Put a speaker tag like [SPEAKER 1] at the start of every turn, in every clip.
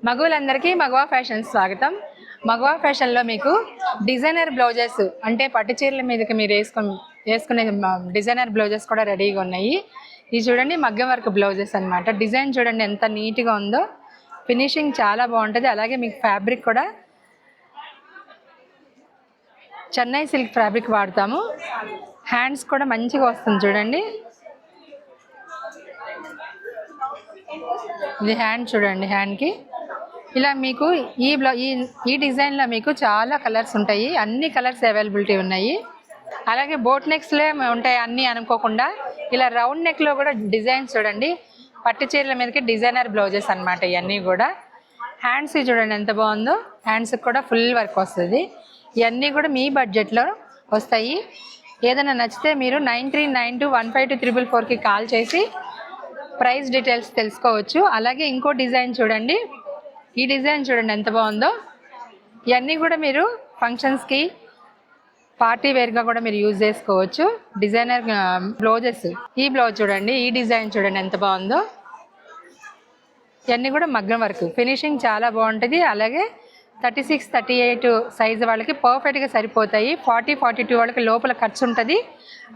[SPEAKER 1] మగవాళ్ళందరికీ మగవా fashion స్వాగతం. మగవా ఫ్యాషన్లో మీకు డిజైనర్ బ్లౌజెస్ అంటే పట్టు చీరల మీదకి మీరు వేసుకునే డిజైనర్ బ్లౌజెస్ కూడా రెడీగా ఉన్నాయి. ఇది చూడండి మగ్గం వర్క్ బ్లౌజెస్ అనమాట. డిజైన్ చూడండి ఎంత నీట్గా ఉందో, ఫినిషింగ్ చాలా బాగుంటుంది. అలాగే మీకు ఫ్యాబ్రిక్ కూడా చెన్నై సిల్క్ ఫ్యాబ్రిక్ వాడతాము. హ్యాండ్స్ కూడా మంచిగా వస్తుంది చూడండి. ఇది హ్యాండ్ చూడండి, హ్యాండ్కి ఇలా మీకు ఈ డిజైన్లో మీకు చాలా కలర్స్ ఉంటాయి. అన్ని కలర్స్ అవైలబిలిటీ ఉన్నాయి. అలాగే బోట్ నెక్స్లే ఉంటాయి అన్నీ అనుకోకుండా ఇలా రౌండ్ నెక్లో కూడా డిజైన్స్ చూడండి. పట్టు చీరల మీదకి డిజైనర్ బ్లౌజెస్ అనమాట ఇవన్నీ కూడా. హ్యాండ్స్ చూడండి ఎంత బాగుందో, హ్యాండ్స్కి కూడా ఫుల్ వర్క్ వస్తుంది. ఇవన్నీ కూడా మీ బడ్జెట్లో వస్తాయి. ఏదైనా నచ్చితే మీరు 9392152344కి కాల్ చేసి ప్రైస్ డీటెయిల్స్ తెలుసుకోవచ్చు. అలాగే ఇంకో డిజైన్ చూడండి, ఈ డిజైన్ చూడండి ఎంత బాగుందో. ఇవన్నీ కూడా మీరు ఫంక్షన్స్కి పార్టీ వేర్గా కూడా మీరు యూజ్ చేసుకోవచ్చు. Designer blouses. ఈ బ్లౌజ్ చూడండి, ఈ డిజైన్ చూడండి ఎంత బాగుందో. ఇవన్నీ కూడా మగ్గం వర్క్, ఫినిషింగ్ చాలా బాగుంటుంది. అలాగే 36, 38 సైజు వాళ్ళకి పర్ఫెక్ట్గా సరిపోతాయి. 40, 42 వాళ్ళకి లోపల ఖర్చు ఉంటుంది.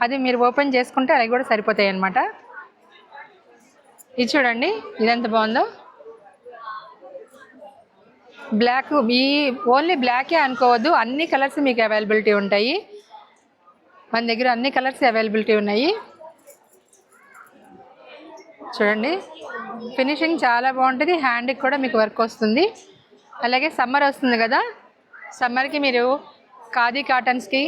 [SPEAKER 1] అది మీరు ఓపెన్ చేసుకుంటే అవి కూడా సరిపోతాయి అన్నమాట. ఇది చూడండి ఇదెంత బాగుందో. బ్లాక్, ఈ ఓన్లీ బ్లాకే అనుకోవద్దు, అన్ని కలర్స్ మీకు అవైలబిలిటీ ఉంటాయి. మన దగ్గర అన్ని కలర్స్ అవైలబిలిటీ ఉన్నాయి. చూడండి ఫినిషింగ్ చాలా బాగుంటుంది. హ్యాండ్కి కూడా మీకు వర్క్ వస్తుంది. అలాగే సమ్మర్ వస్తుంది కదా, సమ్మర్కి మీరు ఖాదీ కాటన్స్కి,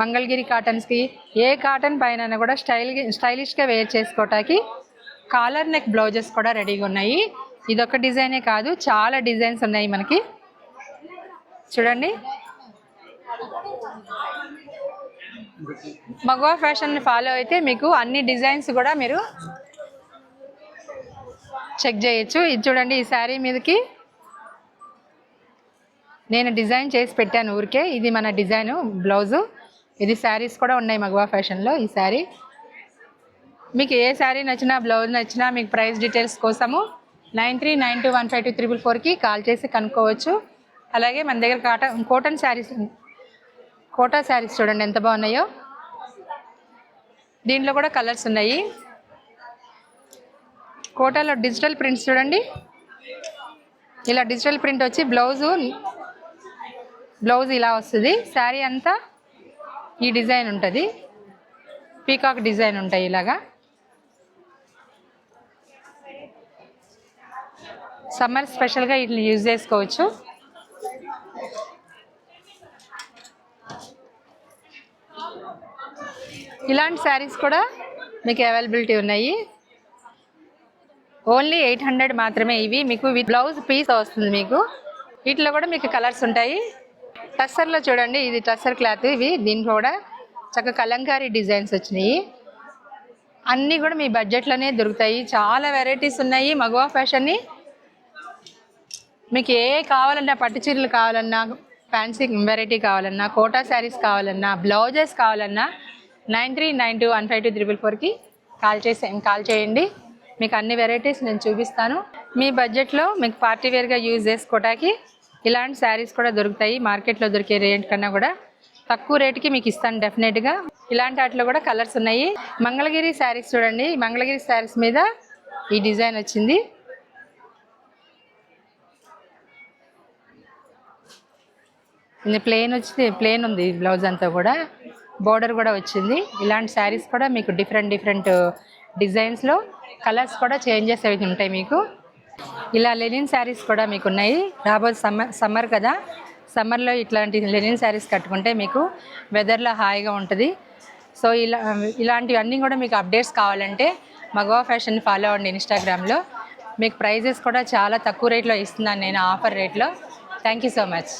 [SPEAKER 1] మంగళగిరి కాటన్స్కి, ఏ కాటన్ పైన కూడా స్టైలిష్గా వేర్ చేసుకోవటానికి కాలర్ నెక్ బ్లౌజెస్ కూడా రెడీగా ఉన్నాయి. ఇదొక డిజైనే కాదు, చాలా డిజైన్స్ ఉన్నాయి మనకి. చూడండి మగవా ఫ్యాషన్ ఫాలో అయితే మీకు అన్ని డిజైన్స్ కూడా మీరు చెక్ చేయొచ్చు. ఇది చూడండి, ఈ శారీ మీదకి నేను డిజైన్ చేసి పెట్టాను ఊరికే. ఇది మన డిజైను బ్లౌజు. ఇది శారీస్ కూడా ఉన్నాయి మగవా ఫ్యాషన్లో. ఈ శారీ మీకు ఏ శారీ నచ్చినా, బ్లౌజ్ నచ్చినా మీకు ప్రైస్ డీటెయిల్స్ కోసము 9392152344కి కాల్ చేసి కనుక్కోవచ్చు. అలాగే మన దగ్గర కోటా శారీస్ చూడండి ఎంత బాగున్నాయో. దీంట్లో కూడా కలర్స్ ఉన్నాయి. కోటాలో డిజిటల్ ప్రింట్స్ చూడండి. ఇలా డిజిటల్ ప్రింట్ వచ్చి బ్లౌజ్ ఇలా వస్తుంది. శారీ అంతా ఈ డిజైన్ ఉంటుంది. పీకాక్ డిజైన్ ఉంటాయి ఇలాగా. సమ్మర్ స్పెషల్గా ఇట్లా యూజ్ చేసుకోవచ్చు. ఇలాంటి శారీస్ కూడా మీకు అవైలబిలిటీ ఉన్నాయి. ఓన్లీ 800 మాత్రమే. ఇవి మీకు విత్ బ్లౌజ్ పీస్ వస్తుంది. మీకు వీటిలో కూడా మీకు కలర్స్ ఉంటాయి. టస్సర్లో చూడండి, ఇది టస్సర్ క్లాత్. ఇవి దీంట్లో కూడా చక్కగా కలంకారీ డిజైన్స్ వచ్చినాయి. అన్నీ కూడా మీ బడ్జెట్లోనే దొరుకుతాయి. చాలా వెరైటీస్ ఉన్నాయి మగవా ఫ్యాషన్ని. మీకు ఏ కావాలన్నా, పట్టు చీరలు కావాలన్నా, ఫ్యాన్సీ వెరైటీ కావాలన్నా, కోటా శారీస్ కావాలన్నా, బ్లౌజెస్ కావాలన్నా 9392152344కి కాల్ చేయండి. మీకు అన్ని వెరైటీస్ నేను చూపిస్తాను. మీ బడ్జెట్లో మీకు పార్టీ వేర్గా యూజ్ చేసుకోవడానికి ఇలాంటి శారీస్ కూడా దొరుకుతాయి. మార్కెట్లో దొరికే రేట్ కన్నా కూడా తక్కువ రేటుకి మీకు ఇస్తాను డెఫినెట్గా. ఇలాంటి వాటిలో కూడా కలర్స్ ఉన్నాయి. మంగళగిరి శారీస్ చూడండి. మంగళగిరి శారీస్ మీద ఈ డిజైన్ వచ్చింది. ఇది ప్లెయిన్ ఉంది. బ్లౌజ్ అంతా కూడా బోర్డర్ కూడా వచ్చింది. ఇలాంటి శారీస్ కూడా మీకు డిఫరెంట్ డిజైన్స్లో కలర్స్ కూడా చేంజెస్ అవి ఉంటాయి. మీకు ఇలా లెనిన్ శారీస్ కూడా మీకు ఉన్నాయి. రాబోయే సమ్మర్ కదా, సమ్మర్లో ఇట్లాంటి లెనిన్ శారీస్ కట్టుకుంటే మీకు వెదర్లో హాయిగా ఉంటుంది. సో ఇలాంటివన్నీ కూడా మీకు అప్డేట్స్ కావాలంటే మగవా ఫ్యాషన్ ఫాలో అవ్వండి ఇన్స్టాగ్రామ్లో. మీకు ప్రైజెస్ కూడా చాలా తక్కువ రేట్లో ఇస్తున్నాను నేను, ఆఫర్ రేట్లో. Thank you so much.